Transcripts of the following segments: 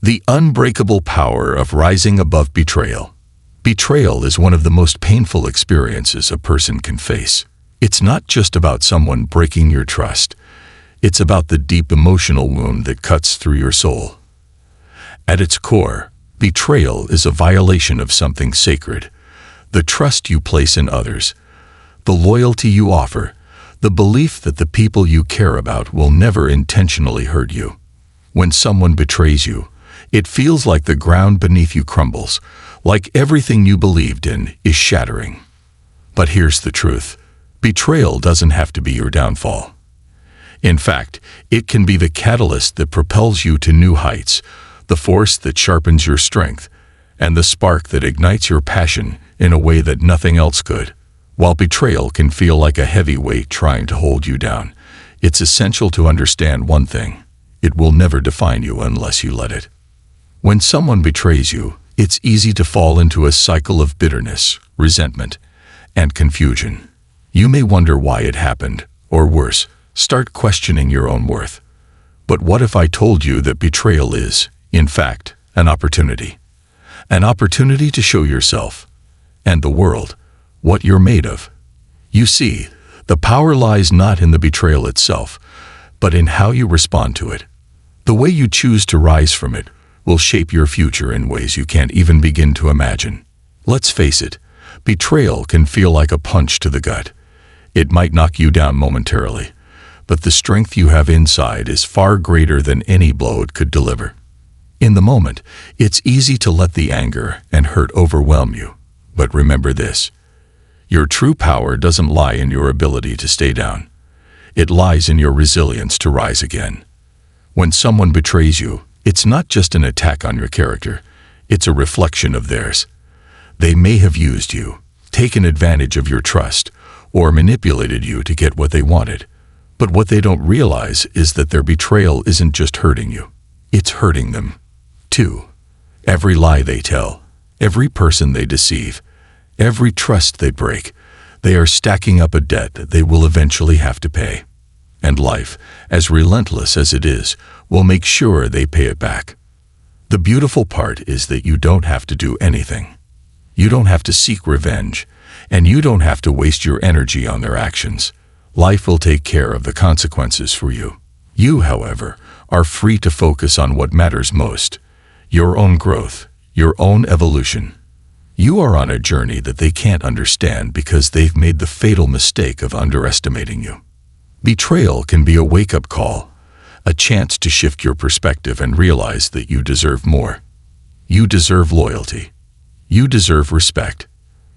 The unbreakable power of rising above betrayal. Betrayal is one of the most painful experiences a person can face. It's not just about someone breaking your trust. It's about the deep emotional wound that cuts through your soul. At its core, betrayal is a violation of something sacred. The trust you place in others, the loyalty you offer, the belief that the people you care about will never intentionally hurt you. When someone betrays you, it feels like the ground beneath you crumbles, like everything you believed in is shattering. But here's the truth. Betrayal doesn't have to be your downfall. In fact, it can be the catalyst that propels you to new heights, the force that sharpens your strength, and the spark that ignites your passion in a way that nothing else could. While betrayal can feel like a heavy weight trying to hold you down, it's essential to understand one thing: it will never define you unless you let it. When someone betrays you, it's easy to fall into a cycle of bitterness, resentment, and confusion. You may wonder why it happened, or worse, start questioning your own worth. But what if I told you that betrayal is, in fact, an opportunity? An opportunity to show yourself, and the world, what you're made of. You see, the power lies not in the betrayal itself, but in how you respond to it. The way you choose to rise from it will shape your future in ways you can't even begin to imagine. Let's face it, betrayal can feel like a punch to the gut. It might knock you down momentarily, but the strength you have inside is far greater than any blow it could deliver. In the moment, it's easy to let the anger and hurt overwhelm you. But remember this: your true power doesn't lie in your ability to stay down. It lies in your resilience to rise again. When someone betrays you, it's not just an attack on your character, it's a reflection of theirs. They may have used you, taken advantage of your trust, or manipulated you to get what they wanted. But what they don't realize is that their betrayal isn't just hurting you, it's hurting them, too. Every lie they tell, every person they deceive, every trust they break, they are stacking up a debt that they will eventually have to pay. And life, as relentless as it is, will make sure they pay it back. The beautiful part is that you don't have to do anything. You don't have to seek revenge, and you don't have to waste your energy on their actions. Life will take care of the consequences for you. You, however, are free to focus on what matters most: your own growth, your own evolution. You are on a journey that they can't understand because they've made the fatal mistake of underestimating you. Betrayal can be a wake-up call, a chance to shift your perspective and realize that you deserve more. You deserve loyalty. You deserve respect.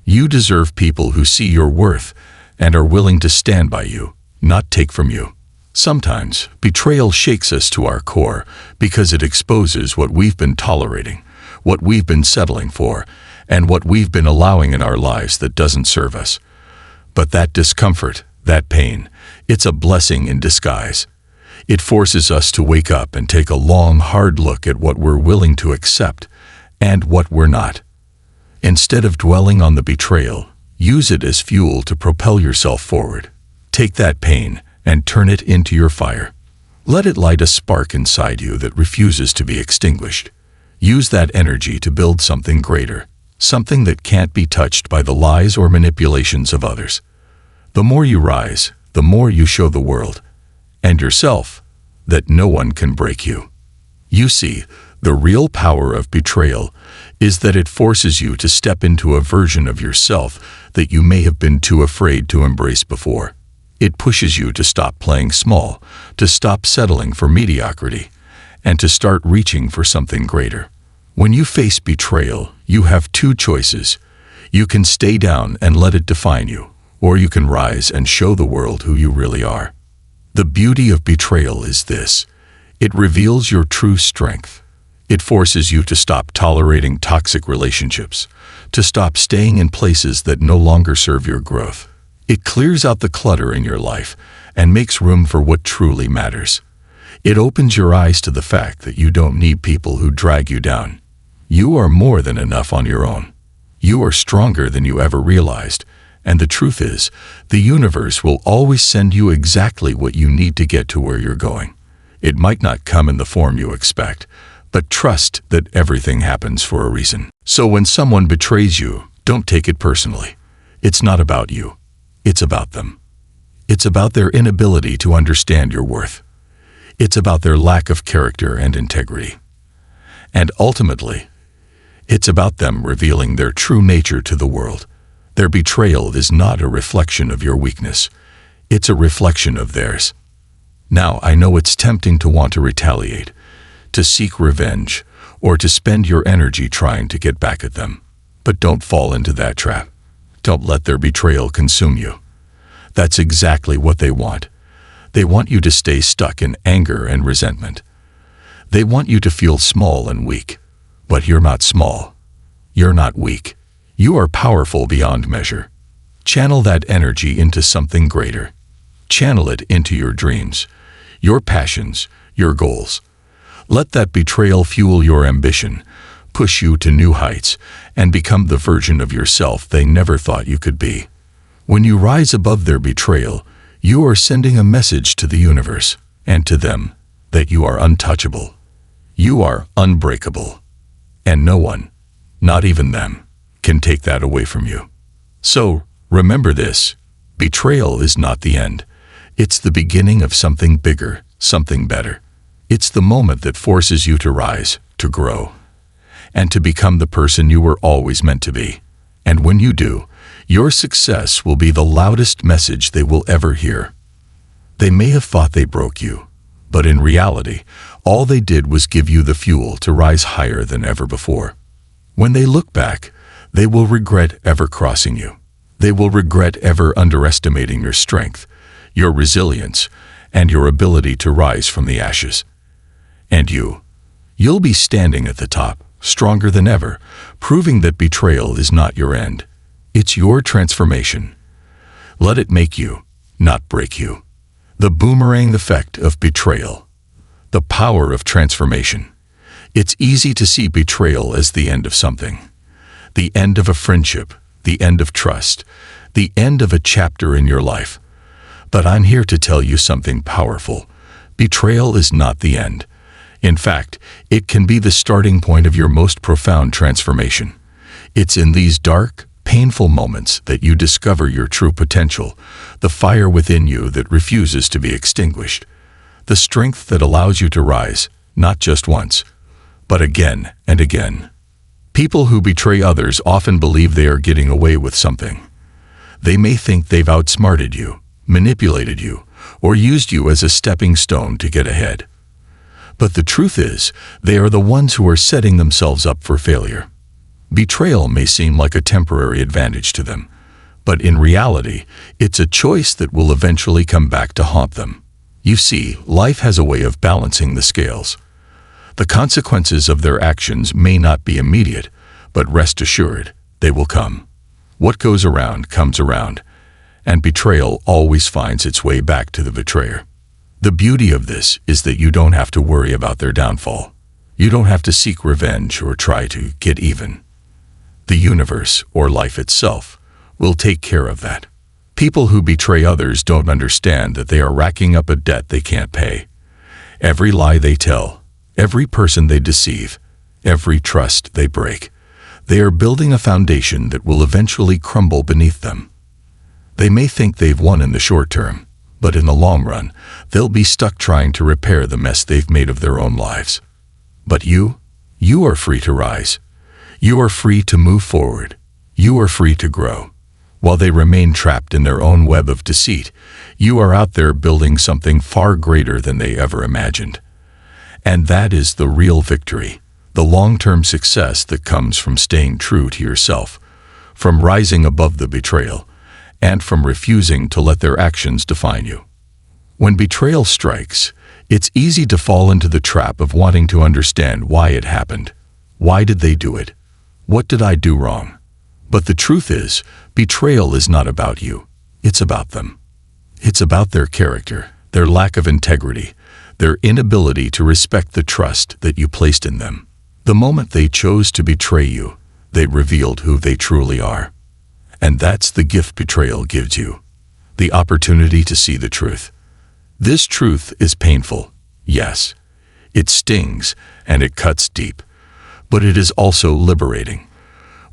You deserve people who see your worth and are willing to stand by you, not take from you. Sometimes, betrayal shakes us to our core because it exposes what we've been tolerating, what we've been settling for, and what we've been allowing in our lives that doesn't serve us. But that discomfort, that pain, it's a blessing in disguise. It forces us to wake up and take a long, hard look at what we're willing to accept and what we're not. Instead of dwelling on the betrayal, use it as fuel to propel yourself forward. Take that pain and turn it into your fire. Let it light a spark inside you that refuses to be extinguished. Use that energy to build something greater, something that can't be touched by the lies or manipulations of others. The more you rise, the more you show the world, and yourself, that no one can break you. You see, the real power of betrayal is that it forces you to step into a version of yourself that you may have been too afraid to embrace before. It pushes you to stop playing small, to stop settling for mediocrity, and to start reaching for something greater. When you face betrayal, you have two choices. You can stay down and let it define you, or you can rise and show the world who you really are. The beauty of betrayal is this: it reveals your true strength. It forces you to stop tolerating toxic relationships, to stop staying in places that no longer serve your growth. It clears out the clutter in your life and makes room for what truly matters. It opens your eyes to the fact that you don't need people who drag you down. You are more than enough on your own. You are stronger than you ever realized, and the truth is, the universe will always send you exactly what you need to get to where you're going. It might not come in the form you expect, but trust that everything happens for a reason. So when someone betrays you, don't take it personally. It's not about you. It's about them. It's about their inability to understand your worth. It's about their lack of character and integrity. And ultimately, it's about them revealing their true nature to the world. Their betrayal is not a reflection of your weakness. It's a reflection of theirs. Now, I know it's tempting to want to retaliate, to seek revenge, or to spend your energy trying to get back at them. But don't fall into that trap. Don't let their betrayal consume you. That's exactly what they want. They want you to stay stuck in anger and resentment. They want you to feel small and weak. But you're not small. You're not weak. You are powerful beyond measure. Channel that energy into something greater. Channel it into your dreams, your passions, your goals. Let that betrayal fuel your ambition, push you to new heights, and become the version of yourself they never thought you could be. When you rise above their betrayal, you are sending a message to the universe and to them that you are untouchable. You are unbreakable. And no one, not even them, can take that away from you. So, remember this. Betrayal is not the end. It's the beginning of something bigger, something better. It's the moment that forces you to rise, to grow, and to become the person you were always meant to be. And when you do, your success will be the loudest message they will ever hear. They may have thought they broke you, but in reality, all they did was give you the fuel to rise higher than ever before. When they look back, they will regret ever crossing you. They will regret ever underestimating your strength, your resilience, and your ability to rise from the ashes. And you'll be standing at the top, stronger than ever, proving that betrayal is not your end. It's your transformation. Let it make you, not break you. The boomerang effect of betrayal. The power of transformation. It's easy to see betrayal as the end of something. The end of a friendship, the end of trust, the end of a chapter in your life. But I'm here to tell you something powerful. Betrayal is not the end. In fact, it can be the starting point of your most profound transformation. It's in these dark, painful moments that you discover your true potential, the fire within you that refuses to be extinguished, the strength that allows you to rise, not just once, but again and again. People who betray others often believe they are getting away with something. They may think they've outsmarted you, manipulated you, or used you as a stepping stone to get ahead. But the truth is, they are the ones who are setting themselves up for failure. Betrayal may seem like a temporary advantage to them, but in reality, it's a choice that will eventually come back to haunt them. You see, life has a way of balancing the scales. The consequences of their actions may not be immediate, but rest assured, they will come. What goes around comes around, and betrayal always finds its way back to the betrayer. The beauty of this is that you don't have to worry about their downfall. You don't have to seek revenge or try to get even. The universe, or life itself, will take care of that. People who betray others don't understand that they are racking up a debt they can't pay. Every lie they tell, every person they deceive, every trust they break, they are building a foundation that will eventually crumble beneath them. They may think they've won in the short term, but in the long run, they'll be stuck trying to repair the mess they've made of their own lives. But you are free to rise. You are free to move forward. You are free to grow. While they remain trapped in their own web of deceit, you are out there building something far greater than they ever imagined. And that is the real victory, the long-term success that comes from staying true to yourself, from rising above the betrayal, and from refusing to let their actions define you. When betrayal strikes, it's easy to fall into the trap of wanting to understand why it happened. Why did they do it? What did I do wrong? But the truth is, betrayal is not about you. It's about them. It's about their character, their lack of integrity, their inability to respect the trust that you placed in them. The moment they chose to betray you, they revealed who they truly are. And that's the gift betrayal gives you, the opportunity to see the truth. This truth is painful, yes. It stings, and it cuts deep. But it is also liberating.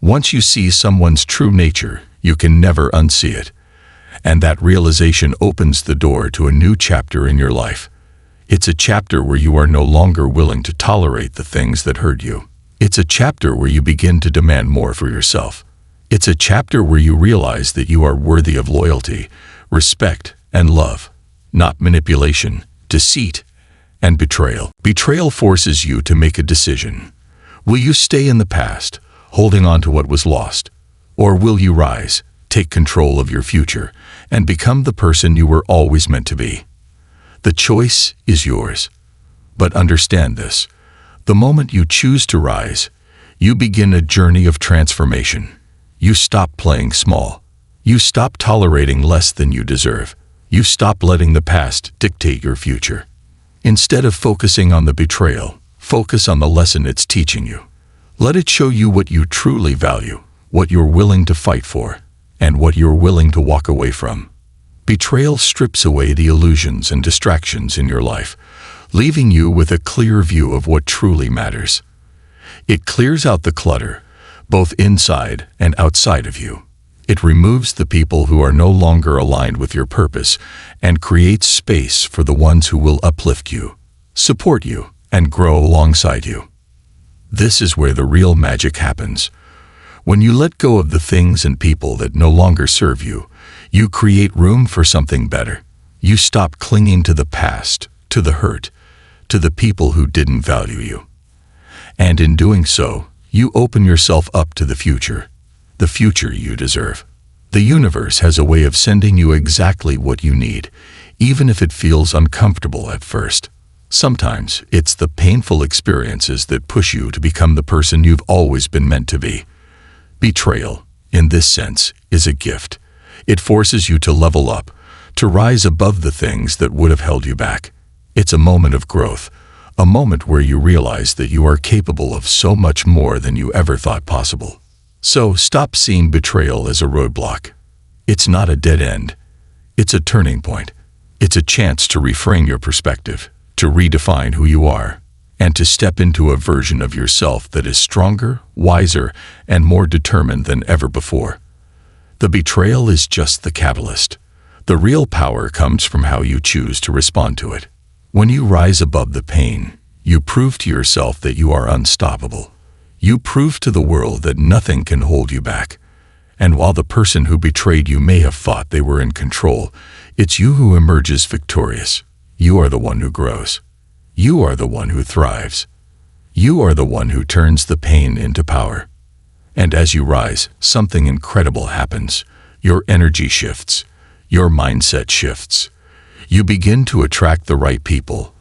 Once you see someone's true nature, you can never unsee it. And that realization opens the door to a new chapter in your life. It's a chapter where you are no longer willing to tolerate the things that hurt you. It's a chapter where you begin to demand more for yourself. It's a chapter where you realize that you are worthy of loyalty, respect, and love, not manipulation, deceit, and betrayal. Betrayal forces you to make a decision. Will you stay in the past, holding on to what was lost? Or will you rise, take control of your future, and become the person you were always meant to be? The choice is yours. But understand this: the moment you choose to rise, you begin a journey of transformation. You stop playing small. You stop tolerating less than you deserve. You stop letting the past dictate your future. Instead of focusing on the betrayal, focus on the lesson it's teaching you. Let it show you what you truly value, what you're willing to fight for, and what you're willing to walk away from. Betrayal strips away the illusions and distractions in your life, leaving you with a clear view of what truly matters. It clears out the clutter, both inside and outside of you. It removes the people who are no longer aligned with your purpose and creates space for the ones who will uplift you, support you, and grow alongside you. This is where the real magic happens. When you let go of the things and people that no longer serve you, you create room for something better. You stop clinging to the past, to the hurt, to the people who didn't value you. And in doing so, you open yourself up to the future you deserve. The universe has a way of sending you exactly what you need, even if it feels uncomfortable at first. Sometimes it's the painful experiences that push you to become the person you've always been meant to be. Betrayal, in this sense, is a gift. It forces you to level up, to rise above the things that would have held you back. It's a moment of growth, a moment where you realize that you are capable of so much more than you ever thought possible. So stop seeing betrayal as a roadblock. It's not a dead end. It's a turning point. It's a chance to reframe your perspective, to redefine who you are, and to step into a version of yourself that is stronger, wiser, and more determined than ever before. The betrayal is just the catalyst. The real power comes from how you choose to respond to it. When you rise above the pain, you prove to yourself that you are unstoppable. You prove to the world that nothing can hold you back. And while the person who betrayed you may have thought they were in control, it's you who emerges victorious. You are the one who grows. You are the one who thrives. You are the one who turns the pain into power. And as you rise, something incredible happens. Your energy shifts. Your mindset shifts. You begin to attract the right people,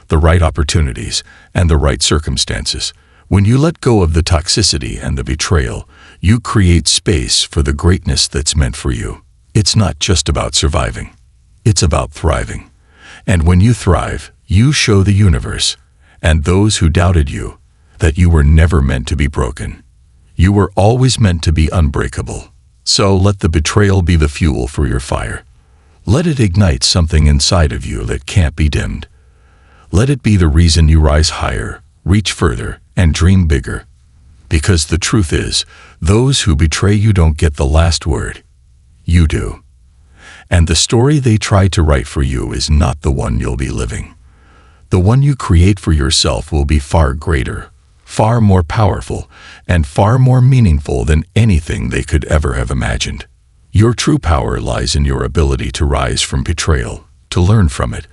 the right opportunities, and the right circumstances. When you let go of the toxicity and the betrayal, you create space for the greatness that's meant for you. It's not just about surviving. It's about thriving. And when you thrive, you show the universe, and those who doubted you, that you were never meant to be broken. You were always meant to be unbreakable. So let the betrayal be the fuel for your fire. Let it ignite something inside of you that can't be dimmed. Let it be the reason you rise higher, reach further, and dream bigger. Because the truth is, those who betray you don't get the last word. You do. And the story they try to write for you is not the one you'll be living. The one you create for yourself will be far greater, far more powerful, and far more meaningful than anything they could ever have imagined. Your true power lies in your ability to rise from betrayal, to learn from it,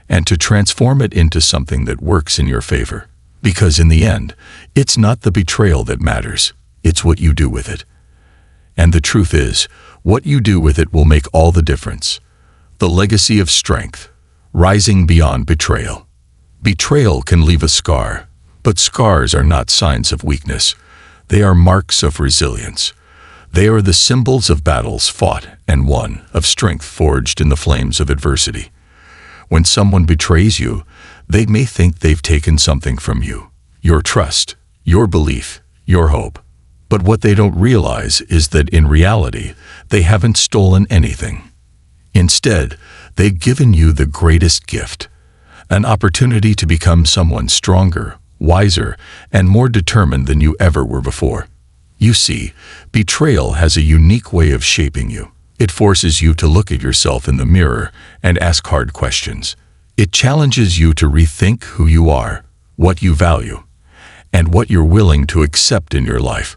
and to transform it into something that works in your favor. Because in the end, it's not the betrayal that matters, it's what you do with it. And the truth is, what you do with it will make all the difference. The legacy of strength, rising beyond betrayal. Betrayal can leave a scar, but scars are not signs of weakness. They are marks of resilience. They are the symbols of battles fought and won, of strength forged in the flames of adversity. When someone betrays you, they may think they've taken something from you, your trust, your belief, your hope. But what they don't realize is that in reality, they haven't stolen anything. Instead, they've given you the greatest gift, an opportunity to become someone stronger, wiser, and more determined than you ever were before. You see, betrayal has a unique way of shaping you. It forces you to look at yourself in the mirror and ask hard questions. It challenges you to rethink who you are, what you value, and what you're willing to accept in your life.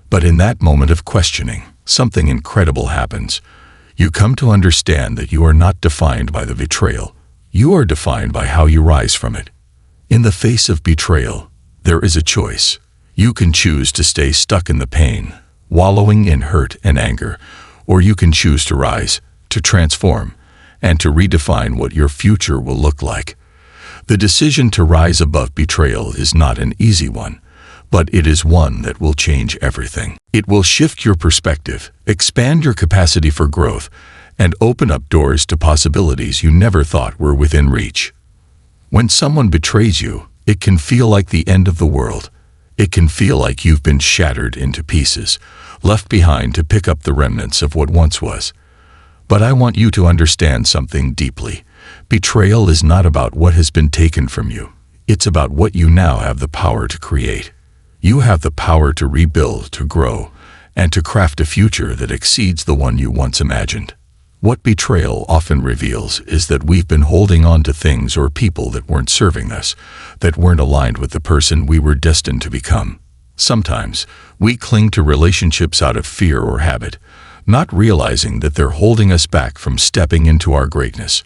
But in that moment of questioning, something incredible happens. You come to understand that you are not defined by the betrayal. You are defined by how you rise from it. In the face of betrayal, there is a choice. You can choose to stay stuck in the pain, wallowing in hurt and anger, or you can choose to rise, to transform, and to redefine what your future will look like. The decision to rise above betrayal is not an easy one, but it is one that will change everything. It will shift your perspective, expand your capacity for growth, and open up doors to possibilities you never thought were within reach. When someone betrays you, it can feel like the end of the world. It can feel like you've been shattered into pieces, left behind to pick up the remnants of what once was. But I want you to understand something deeply. Betrayal is not about what has been taken from you. It's about what you now have the power to create. You have the power to rebuild, to grow, and to craft a future that exceeds the one you once imagined. What betrayal often reveals is that we've been holding on to things or people that weren't serving us, that weren't aligned with the person we were destined to become. Sometimes, we cling to relationships out of fear or habit, not realizing that they're holding us back from stepping into our greatness.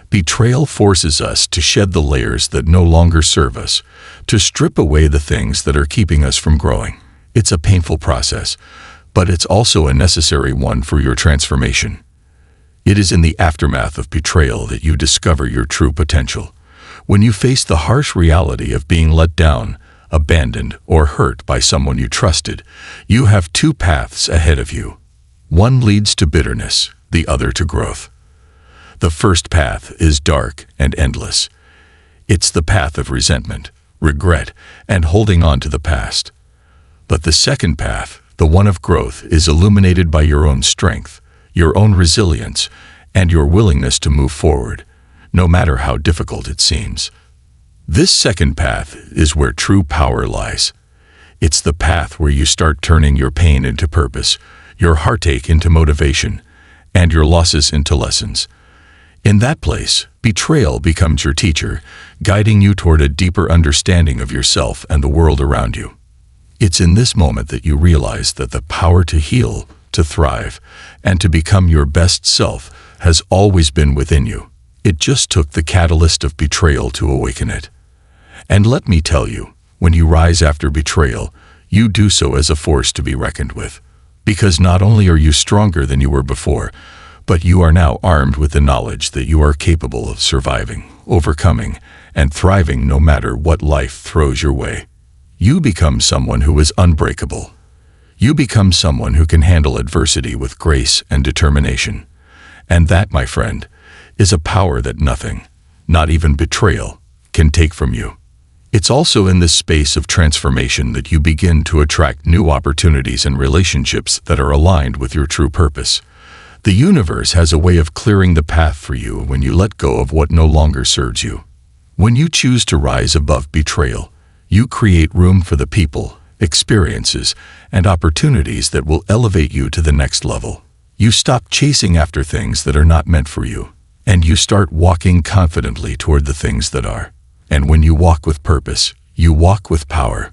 Betrayal forces us to shed the layers that no longer serve us, to strip away the things that are keeping us from growing. It's a painful process, but it's also a necessary one for your transformation. It is in the aftermath of betrayal that you discover your true potential. When you face the harsh reality of being let down, abandoned, or hurt by someone you trusted, you have two paths ahead of you. One leads to bitterness, the other to growth. The first path is dark and endless. It's the path of resentment, regret, and holding on to the past. But the second path, the one of growth, is illuminated by your own strength, your own resilience, and your willingness to move forward, no matter how difficult it seems. This second path is where true power lies. It's the path where you start turning your pain into purpose, your heartache into motivation, and your losses into lessons. In that place, betrayal becomes your teacher, guiding you toward a deeper understanding of yourself and the world around you. It's in this moment that you realize that the power to heal, to thrive, and to become your best self has always been within you. It just took the catalyst of betrayal to awaken it. And let me tell you, when you rise after betrayal, you do so as a force to be reckoned with. Because not only are you stronger than you were before, but you are now armed with the knowledge that you are capable of surviving, overcoming, and thriving no matter what life throws your way. You become someone who is unbreakable. You become someone who can handle adversity with grace and determination. And that, my friend, is a power that nothing, not even betrayal, can take from you. It's also in this space of transformation that you begin to attract new opportunities and relationships that are aligned with your true purpose. The universe has a way of clearing the path for you when you let go of what no longer serves you. When you choose to rise above betrayal, you create room for the people, experiences, and opportunities that will elevate you to the next level. You stop chasing after things that are not meant for you, and you start walking confidently toward the things that are. And when you walk with purpose, you walk with power.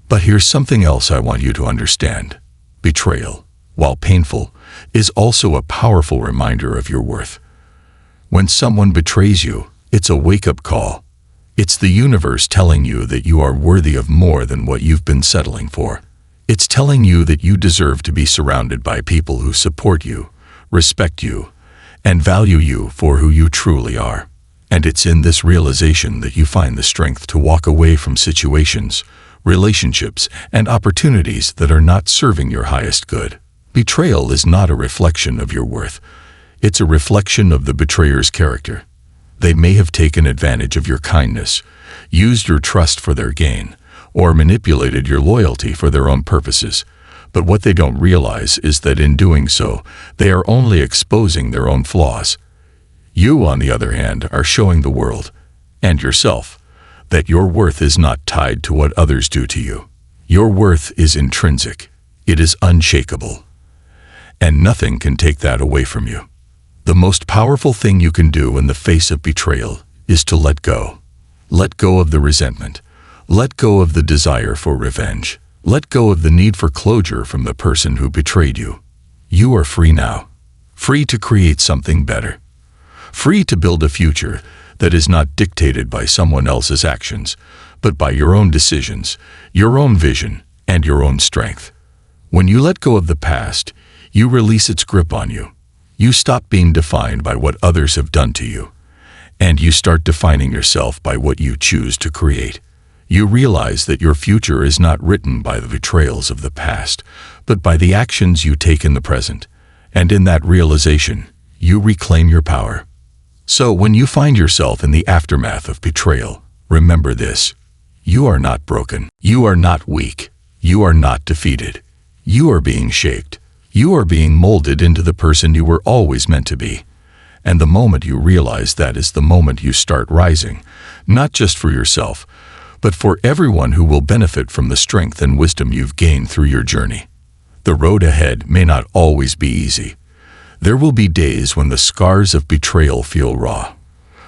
But here's something else I want you to understand. Betrayal, while painful, is also a powerful reminder of your worth. When someone betrays you, it's a wake-up call. It's the universe telling you that you are worthy of more than what you've been settling for. It's telling you that you deserve to be surrounded by people who support you, respect you, and value you for who you truly are. And it's in this realization that you find the strength to walk away from situations, relationships, and opportunities that are not serving your highest good. Betrayal is not a reflection of your worth. It's a reflection of the betrayer's character. They may have taken advantage of your kindness, used your trust for their gain, or manipulated your loyalty for their own purposes. But what they don't realize is that in doing so, they are only exposing their own flaws. You, on the other hand, are showing the world, and yourself, that your worth is not tied to what others do to you. Your worth is intrinsic. It is unshakable. And nothing can take that away from you. The most powerful thing you can do in the face of betrayal is to let go. Let go of the resentment. Let go of the desire for revenge. Let go of the need for closure from the person who betrayed you. You are free now. Free to create something better. Free to build a future that is not dictated by someone else's actions, but by your own decisions, your own vision, and your own strength. When you let go of the past, you release its grip on you. You stop being defined by what others have done to you, and you start defining yourself by what you choose to create. You realize that your future is not written by the betrayals of the past, but by the actions you take in the present. And in that realization, you reclaim your power. So when you find yourself in the aftermath of betrayal, remember this: you are not broken. You are not weak. You are not defeated. You are being shaped. You are being molded into the person you were always meant to be. And the moment you realize that is the moment you start rising, not just for yourself, but for everyone who will benefit from the strength and wisdom you've gained through your journey. The road ahead may not always be easy. There will be days when the scars of betrayal feel raw,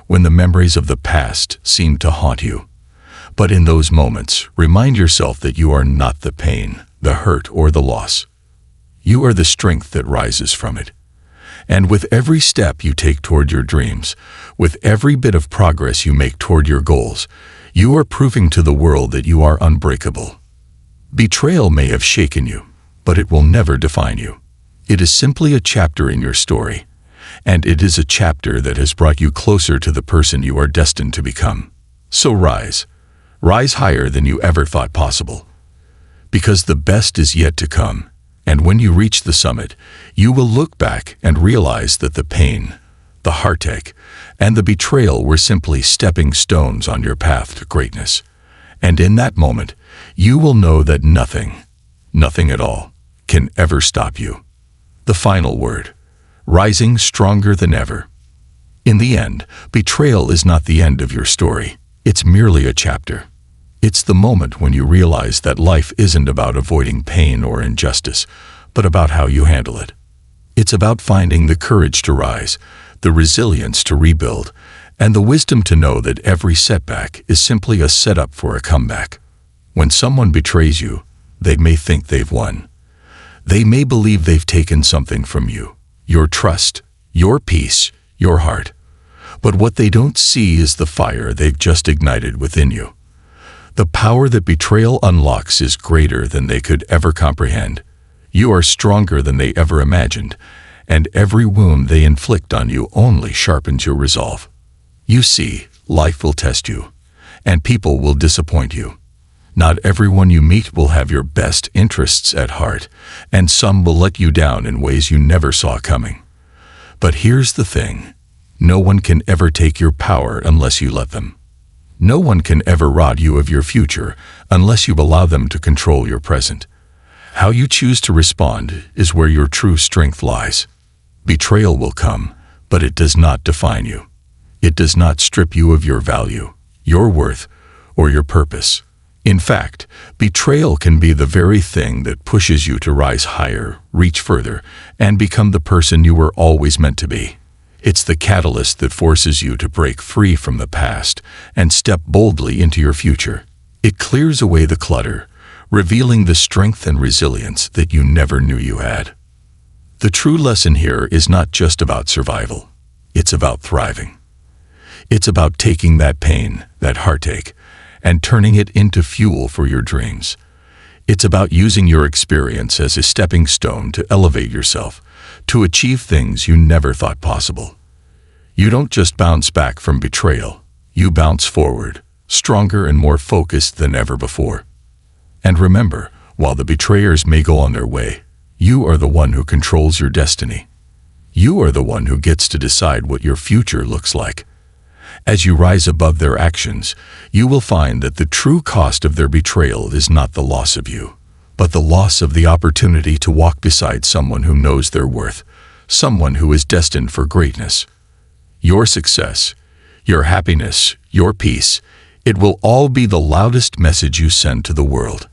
when the memories of the past seem to haunt you. But in those moments, remind yourself that you are not the pain, the hurt, or the loss. You are the strength that rises from it. And with every step you take toward your dreams, with every bit of progress you make toward your goals, you are proving to the world that you are unbreakable. Betrayal may have shaken you, but it will never define you. It is simply a chapter in your story, and it is a chapter that has brought you closer to the person you are destined to become. So rise. Rise higher than you ever thought possible. Because the best is yet to come, and when you reach the summit, you will look back and realize that the pain, the heartache, and the betrayal were simply stepping stones on your path to greatness. And in that moment, you will know that nothing at all, can ever stop you. The final word: rising stronger than ever. In the end, betrayal is not the end of your story. It's merely a chapter. It's the moment when you realize that life isn't about avoiding pain or injustice, but about how you handle it. It's about finding the courage to rise, the resilience to rebuild, and the wisdom to know that every setback is simply a setup for a comeback. When someone betrays you, they may think they've won. They may believe they've taken something from you, your trust, your peace, your heart. But what they don't see is the fire they've just ignited within you. The power that betrayal unlocks is greater than they could ever comprehend. You are stronger than they ever imagined, and every wound they inflict on you only sharpens your resolve. You see, life will test you, and people will disappoint you. Not everyone you meet will have your best interests at heart, and some will let you down in ways you never saw coming. But here's the thing: no one can ever take your power unless you let them. No one can ever rob you of your future unless you allow them to control your present. How you choose to respond is where your true strength lies. Betrayal will come, but it does not define you. It does not strip you of your value, your worth, or your purpose. In fact, betrayal can be the very thing that pushes you to rise higher, reach further, and become the person you were always meant to be. It's the catalyst that forces you to break free from the past and step boldly into your future. It clears away the clutter, revealing the strength and resilience that you never knew you had. The true lesson here is not just about survival. It's about thriving. It's about taking that pain, that heartache, and turning it into fuel for your dreams. It's about using your experience as a stepping stone to elevate yourself, to achieve things you never thought possible. You don't just bounce back from betrayal, you bounce forward, stronger and more focused than ever before. And remember, while the betrayers may go on their way, you are the one who controls your destiny. You are the one who gets to decide what your future looks like. As you rise above their actions, you will find that the true cost of their betrayal is not the loss of you, but the loss of the opportunity to walk beside someone who knows their worth, someone who is destined for greatness. Your success, your happiness, your peace. It will all be the loudest message you send to the world.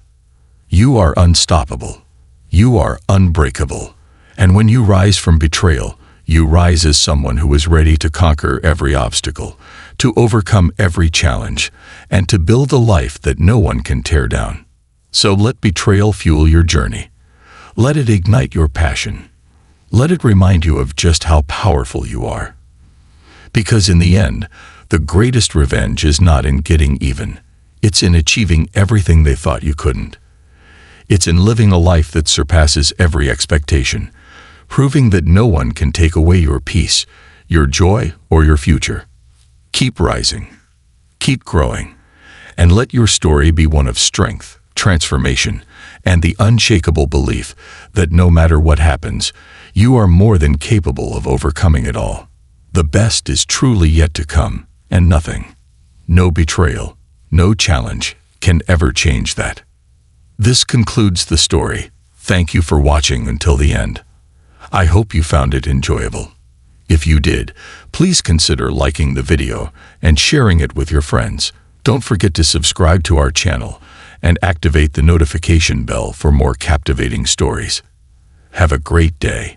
You are unstoppable. You are unbreakable. And when you rise from betrayal, you rise as someone who is ready to conquer every obstacle, to overcome every challenge, and to build a life that no one can tear down. So let betrayal fuel your journey. Let it ignite your passion. Let it remind you of just how powerful you are. Because in the end, the greatest revenge is not in getting even. It's in achieving everything they thought you couldn't. It's in living a life that surpasses every expectation, proving that no one can take away your peace, your joy, or your future. Keep rising. Keep growing. And let your story be one of strength, transformation, and the unshakable belief that no matter what happens, you are more than capable of overcoming it all. The best is truly yet to come, and nothing, no betrayal, no challenge, can ever change that. This concludes the story. Thank you for watching until the end. I hope you found it enjoyable. If you did, please consider liking the video and sharing it with your friends. Don't forget to subscribe to our channel and activate the notification bell for more captivating stories. Have a great day.